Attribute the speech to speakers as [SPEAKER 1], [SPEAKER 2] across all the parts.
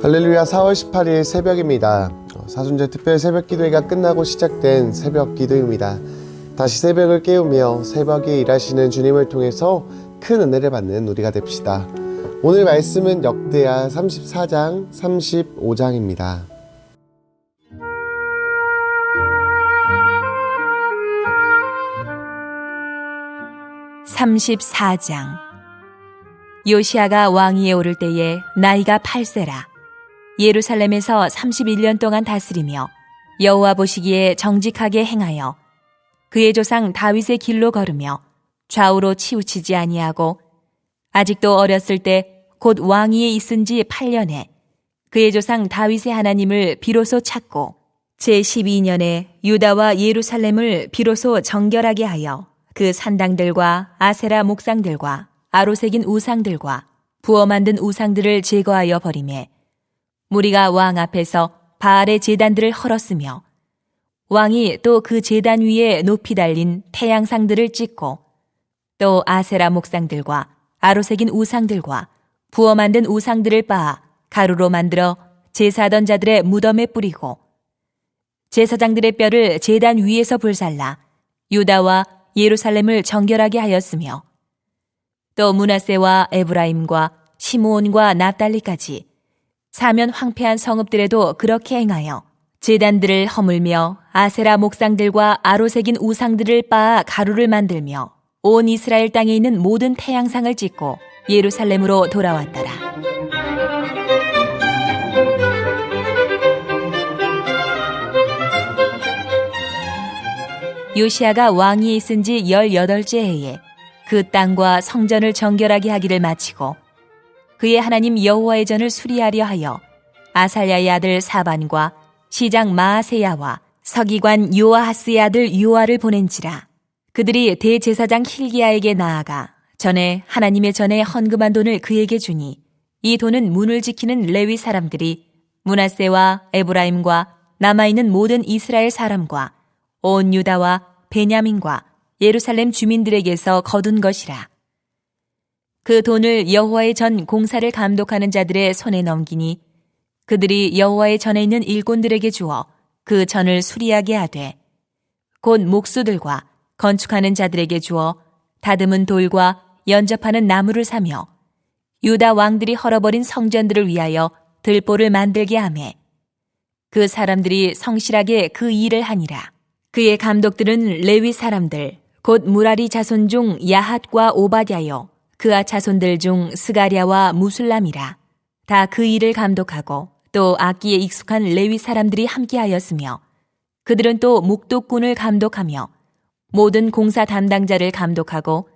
[SPEAKER 1] 할렐루야. 4월 18일 새벽입니다. 사순절 특별 새벽 기도회가 끝나고 시작된 새벽 기도입니다. 다시 새벽을 깨우며 새벽에 일하시는 주님을 통해서 큰 은혜를 받는 우리가 됩시다. 오늘 말씀은 역대하 34장 35장입니다.
[SPEAKER 2] (34장) 요시야가 왕위에 오를 때에 나이가 8세라. 예루살렘에서 31년 동안 다스리며 여호와 보시기에 정직하게 행하여 그의 조상 다윗의 길로 걸으며 좌우로 치우치지 아니하고 아직도 어렸을 때 곧 왕위에 있은 지 8년에 그의 조상 다윗의 하나님을 비로소 찾고 제12년에 유다와 예루살렘을 비로소 정결하게 하여 그 산당들과 아세라 목상들과 아로새긴 우상들과 부어 만든 우상들을 제거하여 버리매 무리가 왕 앞에서 바알의 제단들을 헐었으며 왕이 또 그 제단 위에 높이 달린 태양상들을 찍고 또 아세라 목상들과 아로새긴 우상들과 부어 만든 우상들을 빻아 가루로 만들어 제사하던 자들의 무덤에 뿌리고 제사장들의 뼈를 제단 위에서 불살라 유다와 예루살렘을 정결하게 하였으며 또 므낫세와 에브라임과 시므온과 납달리까지 사면 황폐한 성읍들에도 그렇게 행하여 제단들을 허물며 아세라 목상들과 아로새긴 우상들을 빻아 가루를 만들며 온 이스라엘 땅에 있는 모든 태양상을 찍고 예루살렘으로 돌아왔더라. 요시야가 왕위에 있은 지 18째 해에 그 땅과 성전을 정결하게 하기를 마치고 그의 하나님 여호와의 전을 수리하려 하여 아살야의 아들 사반과 시장 마아세야와 서기관 요아하스의 아들 요아를 보낸지라. 그들이 대제사장 힐기야에게 나아가 전에 하나님의 전에 헌금한 돈을 그에게 주니 이 돈은 문을 지키는 레위 사람들이 므낫세와 에브라임과 남아있는 모든 이스라엘 사람과 온 유다와 베냐민과 예루살렘 주민들에게서 거둔 것이라. 그 돈을 여호와의 전 공사를 감독하는 자들의 손에 넘기니 그들이 여호와의 전에 있는 일꾼들에게 주어 그 전을 수리하게 하되 곧 목수들과 건축하는 자들에게 주어 다듬은 돌과 연접하는 나무를 사며 유다 왕들이 헐어버린 성전들을 위하여 들보를 만들게 하매 그 사람들이 성실하게 그 일을 하니라. 그의 감독들은 레위 사람들 곧 무라리 자손 중 야핫과 오바댜요 그아 자손들 중 스가랴와 무술람이라. 다 그 일을 감독하고 또 악기에 익숙한 레위 사람들이 함께하였으며 그들은 또 묵독군을 감독하며 모든 공사 담당자를 감독하고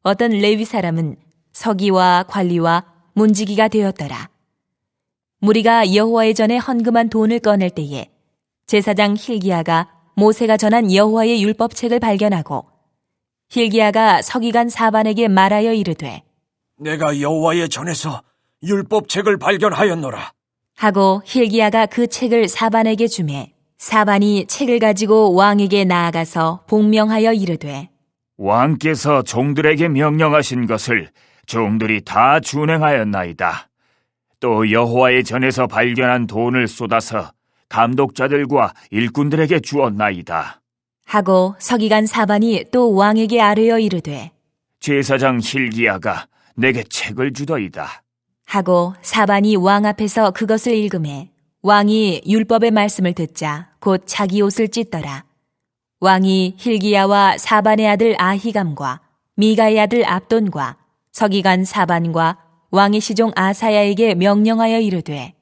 [SPEAKER 2] 어떤 레위 사람은 서기와 관리와 문지기가 되었더라. 무리가 여호와의 전에 헌금한 돈을 꺼낼 때에 제사장 힐기야가 모세가 전한 여호와의 율법책을 발견하고 힐기야가 서기관 사반에게 말하여 이르되
[SPEAKER 3] 내가 여호와의 전에서 율법책을 발견하였노라
[SPEAKER 2] 하고 힐기야가 그 책을 사반에게 주매 사반이 책을 가지고 왕에게 나아가서 복명하여 이르되
[SPEAKER 4] 왕께서 종들에게 명령하신 것을 종들이 다 준행하였나이다. 또 여호와의 전에서 발견한 돈을 쏟아서 감독자들과 일꾼들에게 주었나이다.
[SPEAKER 2] 하고 서기관 사반이 또 왕에게 아뢰어 이르되
[SPEAKER 4] 제사장 힐기야가 내게 책을 주더이다.
[SPEAKER 2] 하고 사반이 왕 앞에서 그것을 읽음에 왕이 율법의 말씀을 듣자 곧 자기 옷을 찢더라. 왕이 힐기야와 사반의 아들 아히감과 미가의 아들 압돈과 서기관 사반과 왕의 시종 아사야에게 명령하여 이르되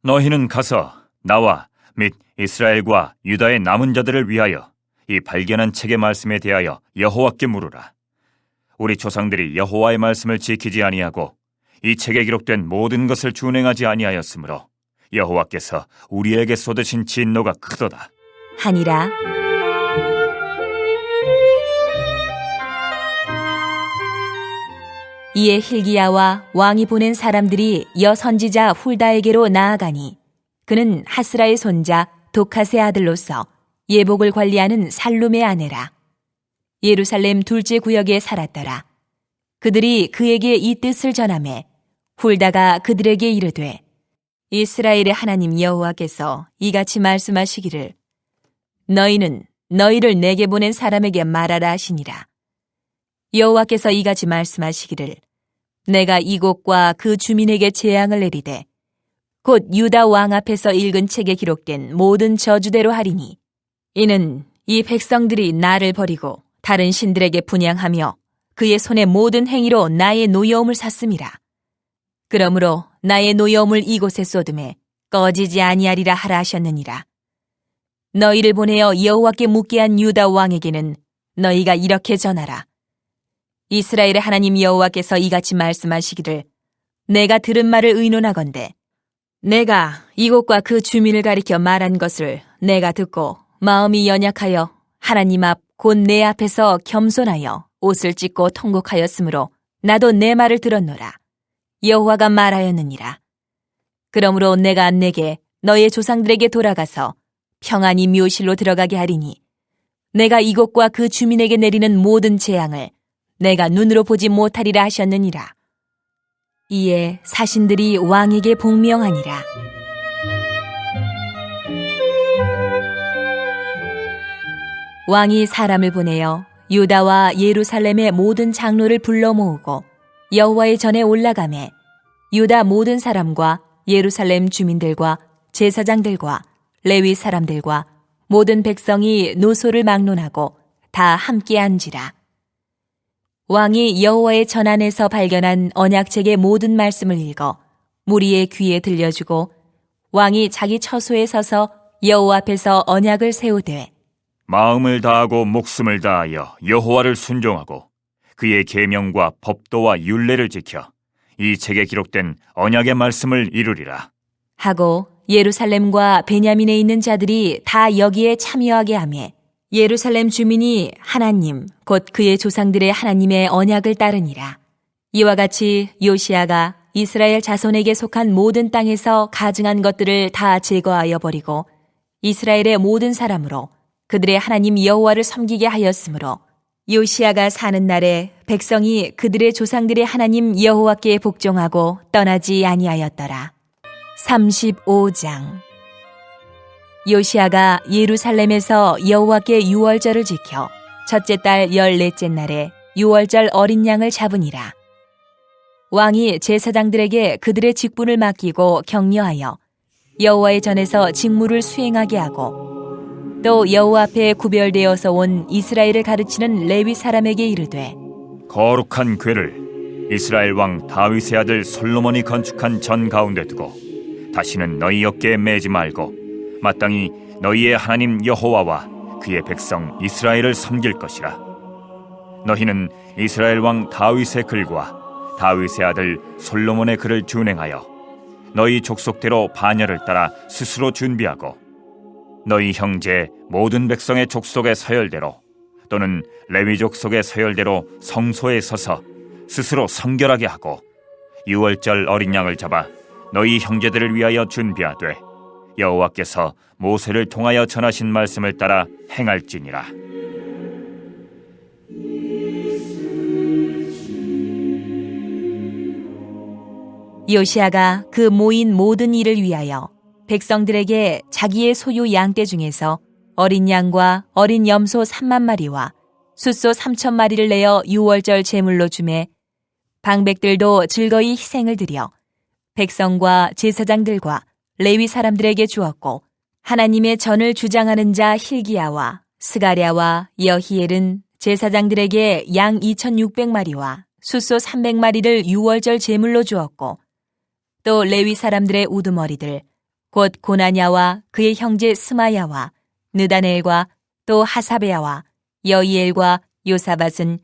[SPEAKER 4] 너희는 가서 나와 및 이스라엘과 유다의 남은 자들을 위하여 이 발견한 책의 말씀에 대하여 여호와께 물으라. 우리 조상들이 여호와의 말씀을 지키지 아니하고 이 책에 기록된 모든 것을 준행하지 아니하였으므로 여호와께서 우리에게 쏟으신 진노가 크도다
[SPEAKER 2] 하니라. 이에 힐기야와 왕이 보낸 사람들이 여선지자 훌다에게로 나아가니 그는 하스라의 손자 도카스의 아들로서 예복을 관리하는 살룸의 아내라. 예루살렘 둘째 구역에 살았더라. 그들이 그에게 이 뜻을 전하매 훌다가 그들에게 이르되 이스라엘의 하나님 여호와께서 이같이 말씀하시기를 너희는 너희를 내게 보낸 사람에게 말하라 하시니라. 여호와께서 이같이 말씀하시기를 내가 이곳과 그 주민에게 재앙을 내리되 곧 유다 왕 앞에서 읽은 책에 기록된 모든 저주대로 하리니 이는 이 백성들이 나를 버리고 다른 신들에게 분향하며 그의 손의 모든 행위로 나의 노여움을 샀음이라. 그러므로 나의 노여움을 이곳에 쏟음에 꺼지지 아니하리라 하라 하셨느니라. 너희를 보내어 여호와께 묻게 한 유다 왕에게는 너희가 이렇게 전하라. 이스라엘의 하나님 여호와께서 이같이 말씀하시기를 내가 들은 말을 의논하건대 내가 이곳과 그 주민을 가리켜 말한 것을 내가 듣고 마음이 연약하여 하나님 앞 곧 내 앞에서 겸손하여 옷을 찢고 통곡하였으므로 나도 내 말을 들었노라. 여호와가 말하였느니라. 그러므로 내가 내게 너의 조상들에게 돌아가서 평안히 묘실로 들어가게 하리니 내가 이곳과 그 주민에게 내리는 모든 재앙을 내가 눈으로 보지 못하리라 하셨느니라. 이에 사신들이 왕에게 복명하니라. 왕이 사람을 보내어 유다와 예루살렘의 모든 장로를 불러 모으고 여호와의 전에 올라가매 유다 모든 사람과 예루살렘 주민들과 제사장들과 레위 사람들과 모든 백성이 노소를 막론하고 다 함께 앉으라. 왕이 여호와의 전 안에서 발견한 언약책의 모든 말씀을 읽어 무리의 귀에 들려주고 왕이 자기 처소에 서서 여호와 앞에서 언약을 세우되
[SPEAKER 4] 마음을 다하고 목숨을 다하여 여호와를 순종하고 그의 계명과 법도와 율례를 지켜 이 책에 기록된 언약의 말씀을 이루리라
[SPEAKER 2] 하고 예루살렘과 베냐민에 있는 자들이 다 여기에 참여하게 하며 예루살렘 주민이 하나님 곧 그의 조상들의 하나님의 언약을 따르니라. 이와 같이 요시야가 이스라엘 자손에게 속한 모든 땅에서 가증한 것들을 다 제거하여 버리고 이스라엘의 모든 사람으로 그들의 하나님 여호와를 섬기게 하였으므로 요시야가 사는 날에 백성이 그들의 조상들의 하나님 여호와께 복종하고 떠나지 아니하였더라. 35장. 요시야가 예루살렘에서 여호와께 유월절을 지켜 첫째 달 14째 날에 유월절 어린 양을 잡으니라. 왕이 제사장들에게 그들의 직분을 맡기고 격려하여 여호와의 전에서 직무를 수행하게 하고 또 여호와 앞에 구별되어서 온 이스라엘을 가르치는 레위 사람에게 이르되
[SPEAKER 4] 거룩한 궤를 이스라엘 왕 다윗의 아들 솔로몬이 건축한 전 가운데 두고 다시는 너희 어깨에 매지 말고 마땅히 너희의 하나님 여호와와 그의 백성 이스라엘을 섬길 것이라. 너희는 이스라엘 왕 다윗의 글과 다윗의 아들 솔로몬의 글을 준행하여 너희 족속대로 반열을 따라 스스로 준비하고 너희 형제 모든 백성의 족속의 서열대로 또는 레위 족속의 서열대로 성소에 서서 스스로 성결하게 하고 유월절 어린 양을 잡아 너희 형제들을 위하여 준비하되 여호와께서 모세를 통하여 전하신 말씀을 따라 행할지니라.
[SPEAKER 2] 요시야가 그 모인 모든 일을 위하여 백성들에게 자기의 소유 양떼 중에서 어린 양과 어린 염소 3만 마리와 숫소 3천 마리를 내어 유월절 제물로 주매 방백들도 즐거이 희생을 드려 백성과 제사장들과 레위 사람들에게 주었고 하나님의 전을 주장하는 자 hil기야와 스가랴와 여히엘은 제사장들에게 양 2,600마리와 숫소 300마리를 유월절 제물로 주었고 또 레위 사람들의 우두머리들 곧 고나냐와 그의 형제 스마야와 느다넬과 또 하사베야와 여이엘과 요사밧은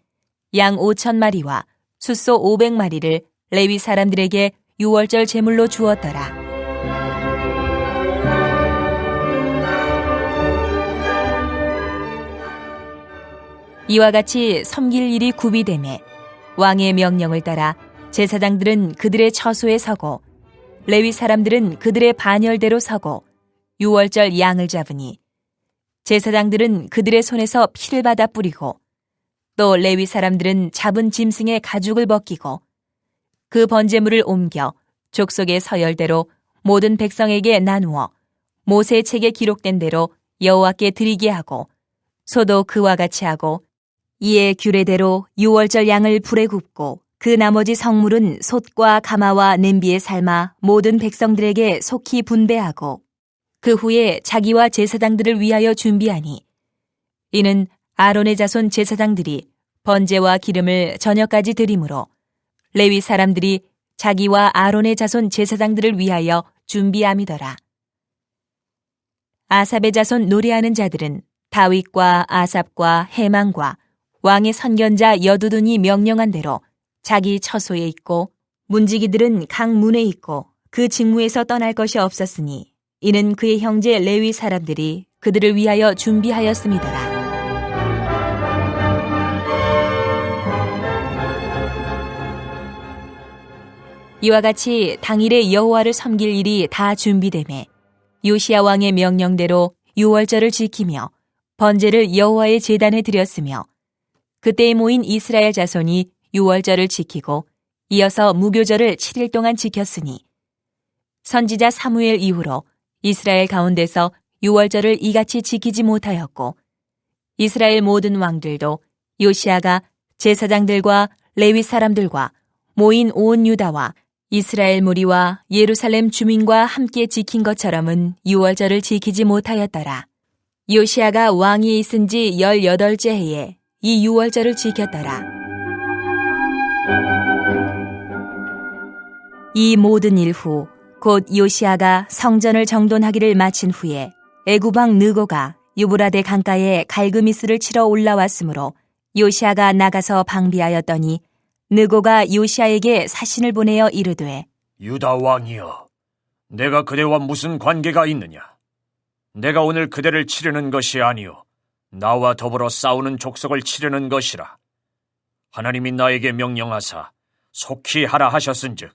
[SPEAKER 2] 양 5,000마리와 숫소 500마리를 레위 사람들에게 유월절 제물로 주었더라. 이와 같이 섬길 일이 구비되매 왕의 명령을 따라 제사장들은 그들의 처소에 서고 레위 사람들은 그들의 반열대로 서고 유월절 양을 잡으니 제사장들은 그들의 손에서 피를 받아 뿌리고 또 레위 사람들은 잡은 짐승의 가죽을 벗기고 그 번제물을 옮겨 족속의 서열대로 모든 백성에게 나누어 모세 책에 기록된 대로 여호와께 드리게 하고 소도 그와 같이 하고 이에 규례대로 유월절 양을 불에 굽고 그 나머지 성물은 솥과 가마와 냄비에 삶아 모든 백성들에게 속히 분배하고 그 후에 자기와 제사장들을 위하여 준비하니 이는 아론의 자손 제사장들이 번제와 기름을 저녁까지 드리므로 레위 사람들이 자기와 아론의 자손 제사장들을 위하여 준비함이더라. 아삽의 자손 노래하는 자들은 다윗과 아삽과 헤만과 왕의 선견자 여두둔이 명령한 대로 자기 처소에 있고 문지기들은 각 문에 있고 그 직무에서 떠날 것이 없었으니 이는 그의 형제 레위 사람들이 그들을 위하여 준비하였음이더라. 이와 같이 당일에 여호와를 섬길 일이 다 준비되매 요시야 왕의 명령대로 유월절을 지키며 번제를 여호와의 제단에 드렸으며 그때에 모인 이스라엘 자손이 유월절을 지키고 이어서 무교절을 7일 동안 지켰으니 선지자 사무엘 이후로 이스라엘 가운데서 유월절을 이같이 지키지 못하였고 이스라엘 모든 왕들도 요시야가 제사장들과 레위 사람들과 모인 온 유다와 이스라엘 무리와 예루살렘 주민과 함께 지킨 것처럼은 유월절을 지키지 못하였더라. 요시야가 왕위에 있은 지 18째 해에 이 유월절을 지켰더라. 이 모든 일 후 곧 요시야가 성전을 정돈하기를 마친 후에 애굽왕 느고가 유브라데 강가에 갈그미스를 치러 올라왔으므로 요시야가 나가서 방비하였더니 느고가 요시야에게 사신을 보내어 이르되
[SPEAKER 3] 유다 왕이여, 내가 그대와 무슨 관계가 있느냐? 내가 오늘 그대를 치르는 것이 아니요 나와 더불어 싸우는 족속을 치르는 것이라. 하나님이 나에게 명령하사 속히 하라 하셨은즉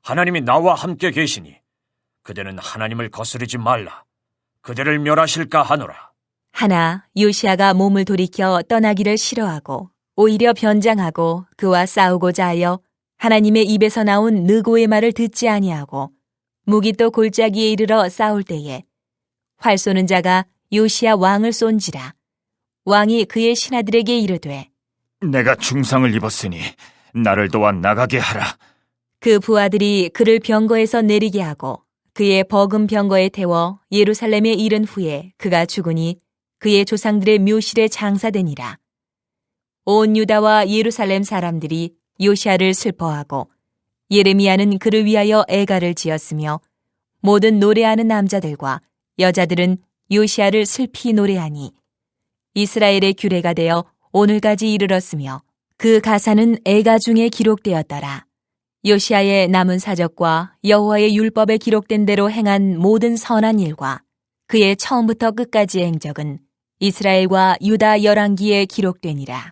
[SPEAKER 3] 하나님이 나와 함께 계시니 그대는 하나님을 거스르지 말라. 그대를 멸하실까 하노라.
[SPEAKER 2] 하나 요시야가 몸을 돌이켜 떠나기를 싫어하고 오히려 변장하고 그와 싸우고자 하여 하나님의 입에서 나온 느고의 말을 듣지 아니하고 무기또 골짜기에 이르러 싸울 때에 활 쏘는 자가 요시야 왕을 쏜지라. 왕이 그의 신하들에게 이르되
[SPEAKER 4] 내가 중상을 입었으니 나를 도와 나가게 하라.
[SPEAKER 2] 그 부하들이 그를 병거에서 내리게 하고 그의 버금 병거에 태워 예루살렘에 이른 후에 그가 죽으니 그의 조상들의 묘실에 장사되니라. 온 유다와 예루살렘 사람들이 요시야를 슬퍼하고 예레미야는 그를 위하여 애가를 지었으며 모든 노래하는 남자들과 여자들은 요시야를 슬피 노래하니 이스라엘의 규례가 되어 오늘까지 이르렀으며 그 가사는 애가 중에 기록되었더라. 요시야의 남은 사적과 여호와의 율법에 기록된 대로 행한 모든 선한 일과 그의 처음부터 끝까지의 행적은 이스라엘과 유다 열왕기에 기록되니라.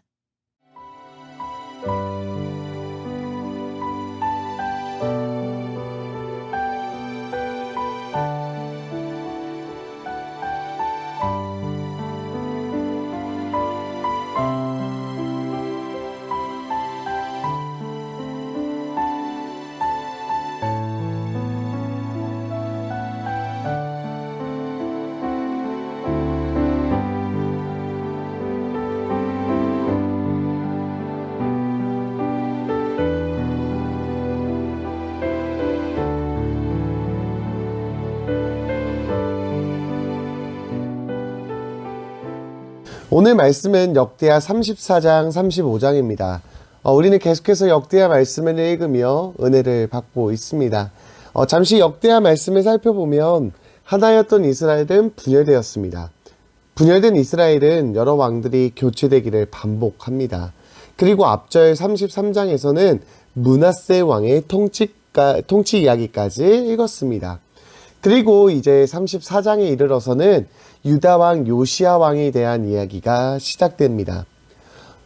[SPEAKER 1] 오늘 말씀은 역대하 34장, 35장입니다. 우리는 계속해서 역대하 말씀을 읽으며 은혜를 받고 있습니다. 잠시 역대하 말씀을 살펴보면 하나였던 이스라엘은 분열되었습니다. 분열된 이스라엘은 여러 왕들이 교체되기를 반복합니다. 그리고 앞절 33장에서는 므낫세 왕의 통치 이야기까지 읽었습니다. 그리고 이제 34장에 이르러서는 유다 왕 요시야 왕에 대한 이야기가 시작됩니다.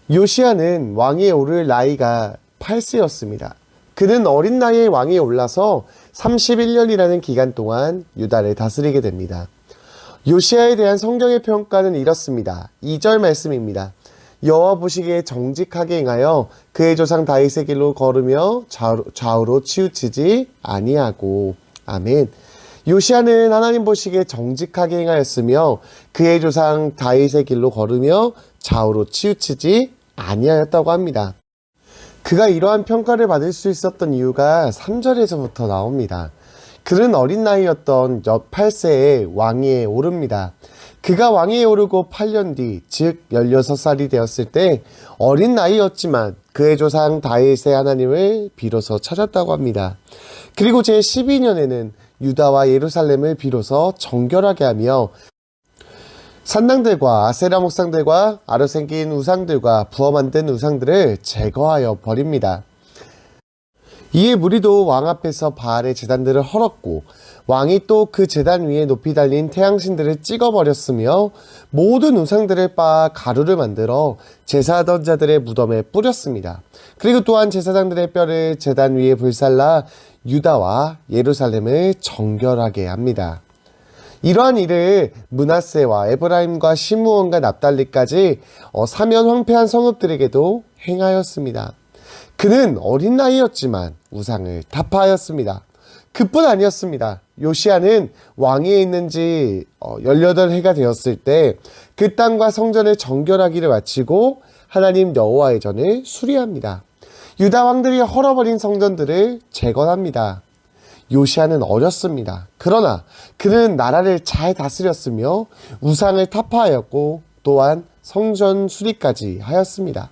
[SPEAKER 1] 요시야는 왕위에 오를 나이가 8세였습니다. 그는 어린 나이에 왕위에 올라서 31년이라는 기간 동안 유다를 다스리게 됩니다. 요시야에 대한 성경의 평가는 이렇습니다. 2절 말씀입니다. 여호와 보시기에 정직하게 행하여 그의 조상 다윗의 길로 걸으며 좌우로 치우치지 아니하고. 아멘. 요시야는 하나님 보시기에 정직하게 행하였으며 그의 조상 다윗의 길로 걸으며 좌우로 치우치지 아니하였다고 합니다. 그가 이러한 평가를 받을 수 있었던 이유가 3절에서부터 나옵니다. 그는 어린 나이였던 8세의 왕위에 오릅니다. 그가 왕위에 오르고 8년 뒤, 즉 16살이 되었을 때 어린 나이였지만 그의 조상 다윗의 하나님을 비로소 찾았다고 합니다. 그리고 제12년에는 유다와 예루살렘을 비로소 정결하게 하며 산당들과 아세라 목상들과 아로 생긴 우상들과 부어 만든 우상들을 제거하여 버립니다. 이에 무리도 왕 앞에서 바알의 제단들을 헐었고 왕이 또 그 제단 위에 높이 달린 태양신들을 찍어버렸으며 모든 우상들을 빻아 가루를 만들어 제사하던 자들의 무덤에 뿌렸습니다. 그리고 또한 제사장들의 뼈를 제단 위에 불살라 유다와 예루살렘을 정결하게 합니다. 이러한 일을 므낫세와 에브라임과 시므온과 납달리까지 사면 황폐한 성읍들에게도 행하였습니다. 그는 어린 나이였지만 우상을 타파하였습니다. 그뿐 아니었습니다. 요시야는 왕위에 있는 지 18해가 되었을 때 그 땅과 성전을 정결하기를 마치고 하나님 여호와의 전을 수리합니다. 유다 왕들이 헐어버린 성전들을 재건합니다. 요시야는 어렸습니다. 그러나 그는 나라를 잘 다스렸으며 우상을 타파하였고 또한 성전 수리까지 하였습니다.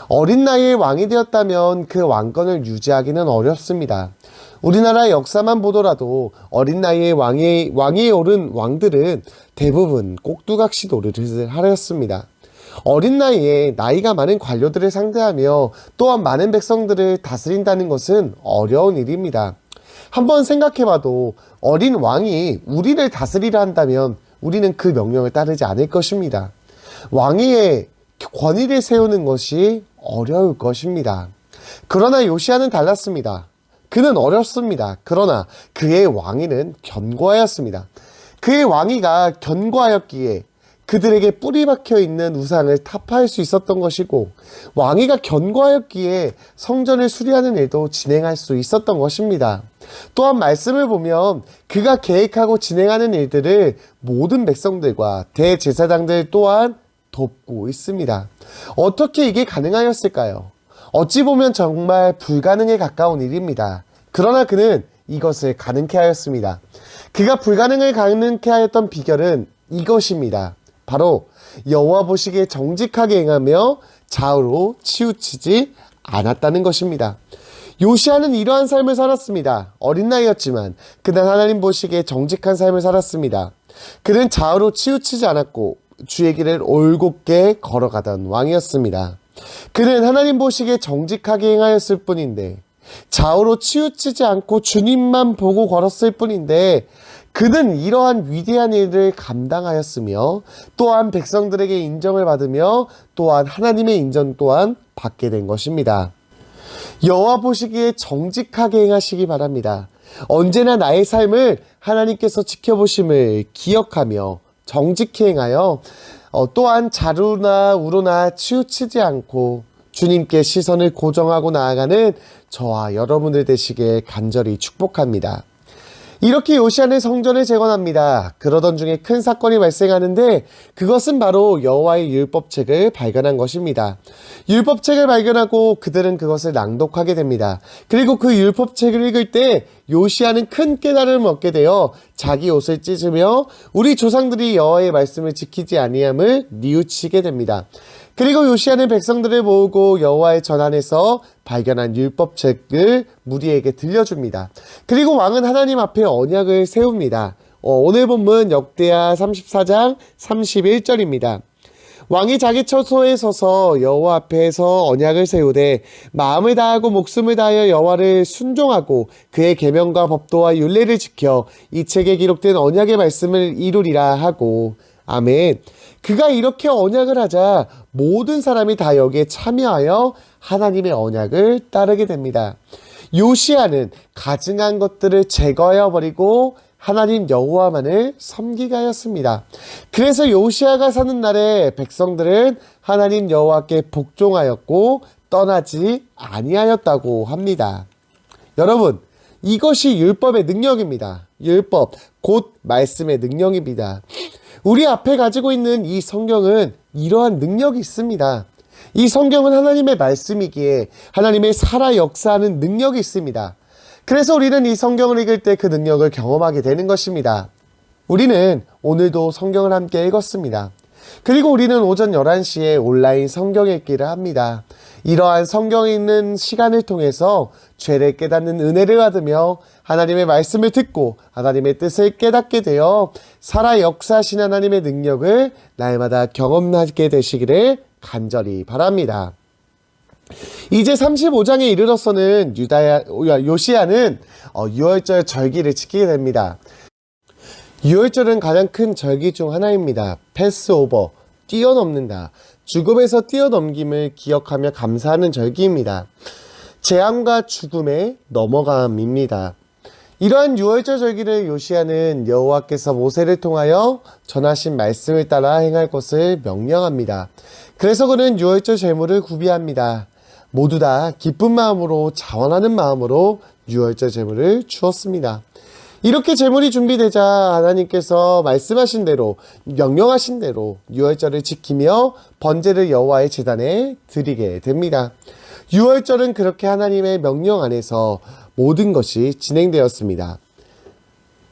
[SPEAKER 1] 어린 나이에 왕이 되었다면 그 왕권을 유지하기는 어렵습니다. 우리나라 역사만 보더라도 어린 나이에 왕위에 오른 왕들은 대부분 꼭두각시 노릇을 하였습니다. 어린 나이에 나이가 많은 관료들을 상대하며 또한 많은 백성들을 다스린다는 것은 어려운 일입니다. 한번 생각해봐도 어린 왕이 우리를 다스리려 한다면 우리는 그 명령을 따르지 않을 것입니다. 왕위에 권위를 세우는 것이 어려울 것입니다. 그러나 요시야는 달랐습니다. 그는 어렸습니다. 그러나 그의 왕위는 견고하였습니다. 그의 왕위가 견고하였기에 그들에게 뿌리 박혀 있는 우상을 타파할 수 있었던 것이고 왕위가 견고하였기에 성전을 수리하는 일도 진행할 수 있었던 것입니다. 또한 말씀을 보면 그가 계획하고 진행하는 일들을 모든 백성들과 대제사장들 또한 돕고 있습니다. 어떻게 이게 가능하였을까요? 어찌 보면 정말 불가능에 가까운 일입니다. 그러나 그는 이것을 가능케 하였습니다. 그가 불가능을 가능케 하였던 비결은 이것입니다. 바로 여호와 보시기에 정직하게 행하며 좌우로 치우치지 않았다는 것입니다. 요시야는 이러한 삶을 살았습니다. 어린 나이였지만 그는 하나님 보시기에 정직한 삶을 살았습니다. 그는 좌우로 치우치지 않았고 주의 길을 올곧게 걸어가던 왕이었습니다. 그는 하나님 보시기에 정직하게 행하였을 뿐인데 좌우로 치우치지 않고 주님만 보고 걸었을 뿐인데 그는 이러한 위대한 일을 감당하였으며 또한 백성들에게 인정을 받으며 또한 하나님의 인정 또한 받게 된 것입니다. 여호와 보시기에 정직하게 행하시기 바랍니다. 언제나 나의 삶을 하나님께서 지켜보심을 기억하며 정직히 행하여 또한 좌로나 우로나 치우치지 않고 주님께 시선을 고정하고 나아가는 저와 여러분들 되시길 간절히 축복합니다. 이렇게 요시야는 성전을 재건합니다. 그러던 중에 큰 사건이 발생하는데 그것은 바로 여호와의 율법책을 발견한 것입니다. 율법책을 발견하고 그들은 그것을 낭독하게 됩니다. 그리고 그 율법책을 읽을 때 요시야는 큰 깨달음을 얻게 되어 자기 옷을 찢으며 우리 조상들이 여호와의 말씀을 지키지 아니함을 뉘우치게 됩니다. 그리고 요시야는 백성들을 모으고 여호와의 전 안에서 발견한 율법책을 무리에게 들려줍니다. 그리고 왕은 하나님 앞에 언약을 세웁니다. 오늘 본문 역대하 34장 31절입니다. 왕이 자기 처소에 서서 여호와 앞에서 언약을 세우되 마음을 다하고 목숨을 다하여 여호와를 순종하고 그의 계명과 법도와 율례를 지켜 이 책에 기록된 언약의 말씀을 이루리라 하고 아멘. 그가 이렇게 언약을 하자 모든 사람이 다 여기에 참여하여 하나님의 언약을 따르게 됩니다. 요시야는 가증한 것들을 제거하여 버리고 하나님 여호와만을 섬기게 하였습니다. 그래서 요시야가 사는 날에 백성들은 하나님 여호와께 복종하였고 떠나지 아니하였다고 합니다. 여러분, 이것이 율법의 능력입니다. 율법, 곧 말씀의 능력입니다. 우리 앞에 가지고 있는 이 성경은 이러한 능력이 있습니다. 이 성경은 하나님의 말씀이기에 하나님의 살아 역사하는 능력이 있습니다. 그래서 우리는 이 성경을 읽을 때 그 능력을 경험하게 되는 것입니다. 우리는 오늘도 성경을 함께 읽었습니다. 그리고 우리는 오전 11시에 온라인 성경 읽기를 합니다. 이러한 성경 읽는 시간을 통해서 죄를 깨닫는 은혜를 받으며 하나님의 말씀을 듣고 하나님의 뜻을 깨닫게 되어 살아 역사하신 하나님의 능력을 날마다 경험하게 되시기를 간절히 바랍니다. 이제 35장에 이르러서는 요시야는 유월절 절기를 지키게 됩니다. 유월절은 가장 큰 절기 중 하나입니다. 패스오버, 뛰어넘는다. 죽음에서 뛰어넘김을 기억하며 감사하는 절기입니다. 재앙과 죽음의 넘어감입니다. 이러한 유월절 절기를 요시야는 여호와께서 모세를 통하여 전하신 말씀을 따라 행할 것을 명령합니다. 그래서 그는 유월절 제물을 구비합니다. 모두 다 기쁜 마음으로 자원하는 마음으로 유월절 제물을 주었습니다. 이렇게 제물이 준비되자 하나님께서 말씀하신 대로 명령하신 대로 유월절을 지키며 번제를 여호와의 제단에 드리게 됩니다. 유월절은 그렇게 하나님의 명령 안에서 모든 것이 진행되었습니다.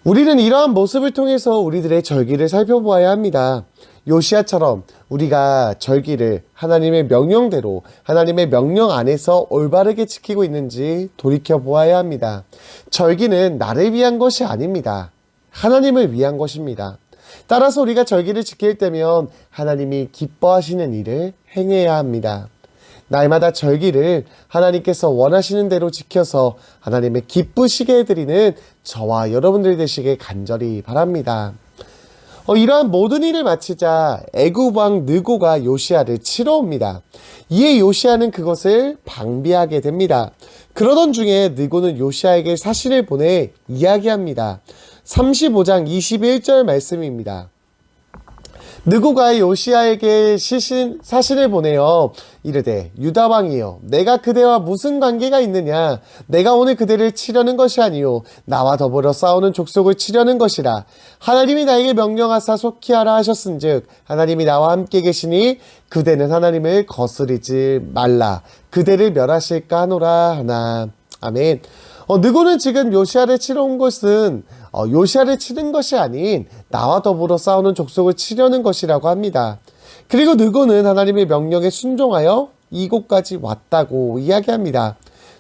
[SPEAKER 1] 우리는 이러한 모습을 통해서 우리들의 절기를 살펴보아야 합니다. 요시야처럼 우리가 절기를 하나님의 명령대로 하나님의 명령 안에서 올바르게 지키고 있는지 돌이켜보아야 합니다. 절기는 나를 위한 것이 아닙니다. 하나님을 위한 것입니다. 따라서 우리가 절기를 지킬 때면 하나님이 기뻐하시는 일을 행해야 합니다. 날마다 절기를 하나님께서 원하시는 대로 지켜서 하나님의 기쁘시게 해드리는 저와 여러분들 되시길 간절히 바랍니다. 이러한 모든 일을 마치자 애굽 왕 느고가 요시야를 치러 옵니다. 이에 요시야는 그것을 방비하게 됩니다. 그러던 중에 느고는 요시야에게 사신을 보내 이야기합니다. 35장 21절 말씀입니다. 느고가 요시야에게 사신을 보내어 이르되 유다 왕이여 내가 그대와 무슨 관계가 있느냐 내가 오늘 그대를 치려는 것이 아니요 나와 더불어 싸우는 족속을 치려는 것이라 하나님이 나에게 명령하사 속히 하라 하셨은즉 하나님이 나와 함께 계시니 그대는 하나님을 거스르지 말라 그대를 멸하실까 하노라 하나. 아멘. 느고는 지금 요시야를 치러 온 것은 요시야를 치는 것이 아닌 나와 더불어 싸우는 족속을 치려는 것이라고 합니다. 그리고 느고는 하나님의 명령에 순종하여 이곳까지 왔다고 이야기합니다.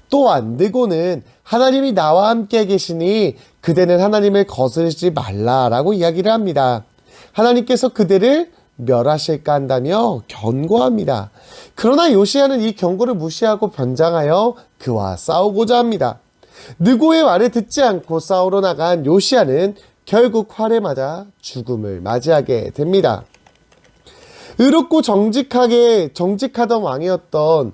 [SPEAKER 1] 또한 느고는 하나님이 나와 함께 계시니 그대는 하나님을 거스르지 말라라고 이야기를 합니다. 하나님께서 그대를 멸하실까 한다며 경고합니다. 그러나 요시야는 이 경고를 무시하고 변장하여 그와 싸우고자 합니다. 느고의 말을 듣지 않고 싸우러 나간 요시야는 결국 활에 맞아 죽음을 맞이하게 됩니다. 의롭고 정직하던 왕이었던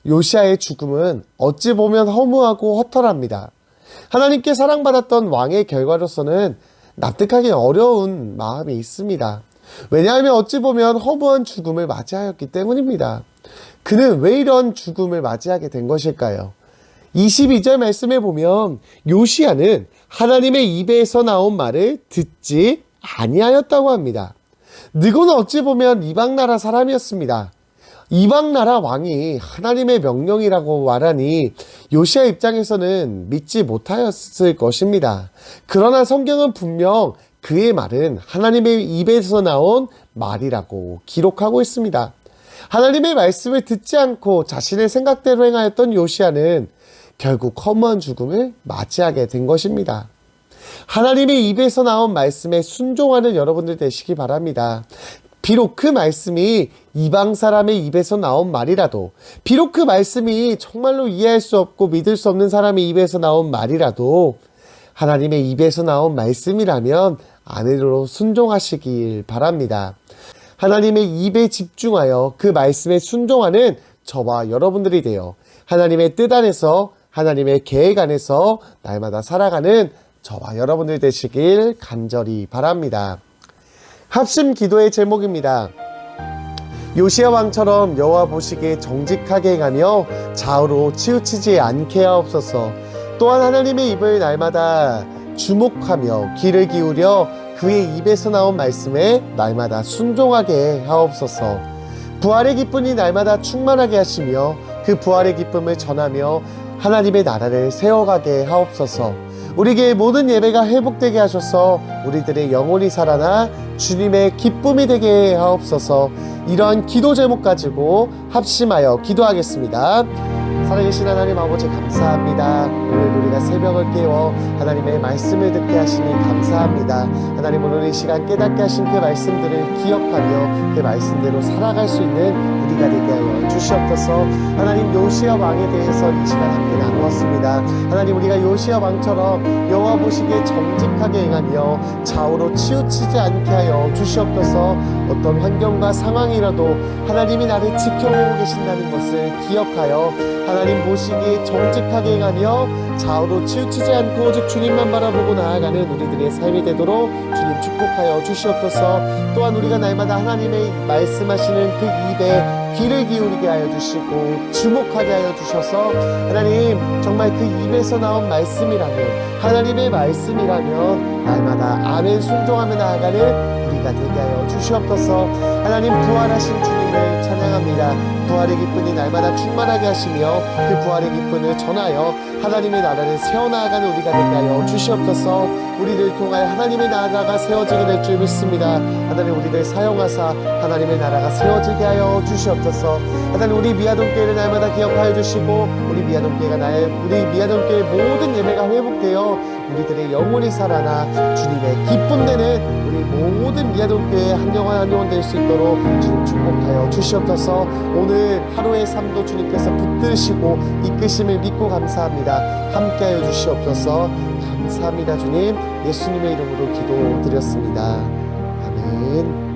[SPEAKER 1] 요시야의 죽음은 어찌 보면 허무하고 허탈합니다. 하나님께 사랑받았던 왕의 결과로서는 납득하기 어려운 마음이 있습니다. 왜냐하면 어찌 보면 허무한 죽음을 맞이하였기 때문입니다. 그는 왜 이런 죽음을 맞이하게 된 것일까요? 22절 말씀에 보면 요시야는 하나님의 입에서 나온 말을 듣지 아니하였다고 합니다. 느고는 어찌 보면 이방나라 사람이었습니다. 이방나라 왕이 하나님의 명령이라고 말하니 요시야 입장에서는 믿지 못하였을 것입니다. 그러나 성경은 분명 그의 말은 하나님의 입에서 나온 말이라고 기록하고 있습니다. 하나님의 말씀을 듣지 않고 자신의 생각대로 행하였던 요시야는 결국 허무한 죽음을 맞이하게 된 것입니다. 하나님의 입에서 나온 말씀에 순종하는 여러분들 되시기 바랍니다. 비록 그 말씀이 이방 사람의 입에서 나온 말이라도, 비록 그 말씀이 정말로 이해할 수 없고 믿을 수 없는 사람의 입에서 나온 말이라도 하나님의 입에서 나온 말씀이라면 안으로 순종하시길 바랍니다. 하나님의 입에 집중하여 그 말씀에 순종하는 저와 여러분들이 되어 하나님의 뜻 안에서 하나님의 계획 안에서 날마다 살아가는 저와 여러분들 되시길 간절히 바랍니다. 합심 기도의 제목입니다. 요시야 왕처럼 여호와 보시기에 정직하게 행하며 좌우로 치우치지 않게 하옵소서. 또한 하나님의 입을 날마다 주목하며 귀를 기울여 그의 입에서 나온 말씀에 날마다 순종하게 하옵소서. 부활의 기쁨이 날마다 충만하게 하시며 그 부활의 기쁨을 전하며 하나님의 나라를 세워가게 하옵소서. 우리에게 모든 예배가 회복되게 하셔서 우리들의 영혼이 살아나 주님의 기쁨이 되게 하옵소서. 이러한 기도 제목 가지고 합심하여 기도하겠습니다. 살아계신 하나님 아버지 감사합니다. 오늘 우리가 새벽을 깨워 하나님의 말씀을 듣게 하시니 감사합니다. 하나님 오늘 이 시간 깨닫게 하신 그 말씀들을 기억하며 그 말씀대로 살아갈 수 있는 우리가 되게 하여 주시옵소서. 하나님 요시야 왕에 대해서 이 시간 함께 나누었습니다. 하나님 우리가 요시야 왕처럼 여호와 보시기에 정직하게 행하며 좌우로 치우치지 않게 하여 주시옵소서. 어떤 환경과 상황이라도 하나님이 나를 지켜보고 계신다는 것을 기억하여 하나님 보시기에 정직하게 행하며 좌우로 치우치지 않고 오직 주님만 바라보고 나아가는 우리들의 삶이 되도록 주님 축복하여 주시옵소서. 또한 우리가 날마다 하나님의 말씀하시는 그 입에 귀를 기울이게 하여 주시고 주목하게 하여 주셔서 하나님 정말 그 입에서 나온 말씀이라면 하나님의 말씀이라면 날마다 아멘 순종하며 나아가는 우리가 되게 하여 주시옵소서. 하나님 부활하신 주님을 찬양합니다. 부활의 기쁨이 날마다 충만하게 하시며 그 부활의 기쁨을 전하여 하나님의 나라를 세워나가는 우리가 되게 하여 주시옵소서. 우리를 통하여 하나님의 나라가 세워지게 될 줄 믿습니다. 하나님 우리를 사용하사 하나님의 나라가 세워지게 하여 주시옵소서. 하나님 우리 미아동교회를 날마다 기억하여 주시고 우리 미아동교회 모든 예배가 회복되어 우리들의 영혼이 살아나 주님의 기쁨 되는 우리 모든 미아동교회 한 영혼 한 영혼 될 수 있도록 주님 축복하여 주시옵소서. 오늘 하루의 삶도 주님께서 붙드시고 이끄심을 믿고 감사합니다. 함께하여 주시옵소서. 감사합니다. 주님 예수님의 이름으로 기도드렸습니다. 아멘.